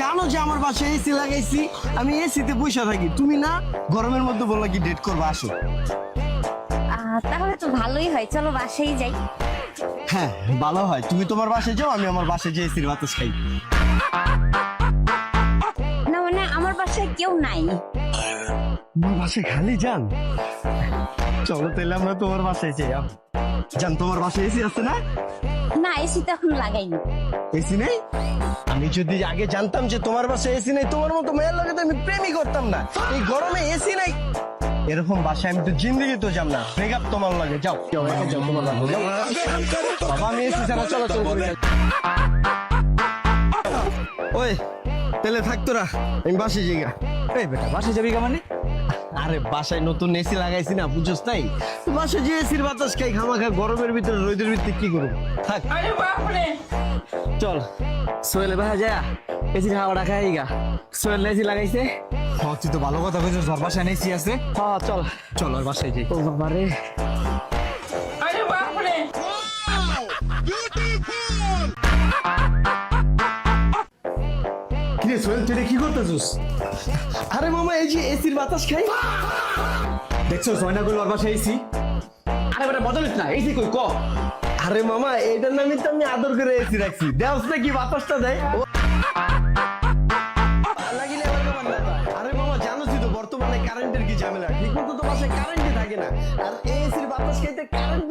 জানো যে আমার বাসায় এসি লাগাইছি, আমি এসিতে বসে থাকি, তুমি না গরমের মধ্যে বললা কি ডেট করবো, আসো। তাহলে তো ভালোই হয়, চলো বাসায় যাই। হ্যাঁ ভালো হয়, তুমি তোমার বাসায় যাও, আমি আমার বাসায় যে এসির বাতাস খাই। না মানে আমার বাসায় কেউ নাই। তোমার বাসায় খালি যান? চলো তাহলে আমরা তোমার বাসায় যাই। জান তোমার বাসায় এসি আছে না? না, এসি তো এখন লাগাইনি। এসি নেই? আমি যদি আগে জানতাম যে তোমার বাসায় এসি নেই, তোমার মতো মেয়ের লগে তো আমি প্রেমই করতাম না। এই গরমে এসি নাই, এরকম বাসায় আমি তো জিন্দগি তো যাব না। ব্রেকআপ তোমার লাগে, যাও যাও একা যাও তোমার বাসায় যাও। বাবা আমি এসি ছাড়া চলাচল করি না। ওই তাহলে থাক তোরা, আমি বাসায় যাই। এই বেটা বাসে যাবি কা মানে? আরে বাসায় নতুন এসি লাগাইছি না, বুঝছস তাই? বাসায় যে এসির বাতাস খাই, খামাখা গরমের ভিতরে রোদের ভিতরে কি করব? থাক চল সোহেল ভাই যা এসির হাওয়াটা খাই গা। সোহেল এসি লাগাইছে। তুই তো ভালো কথা কইছিস, তোর বাসায় নেই আছে। হ্যাঁ চল চল আর বাসায় যাই। ও বাবা রে, কিরে সোহেল তুই কি করতেছিস? আরে মামা এই যে এসির বাতাস খাই। দেখছো সয়না গুলো ওর বাসায় এসি। আরে বেটা বদলিস না, এসি কই ক। আরে মামা এইটার নামই তো আমি আদর করে এসি রাখছি, দেওস না কি বাতাসটা দেয়। আরে মামা জানোসই তো বর্তমানে কারেন্টের কি ঝামেলা, ঠিক মতো তো বাসায় কারেন্টই থাকে না, আর এসির বাতাস খাইতে কারেন্ট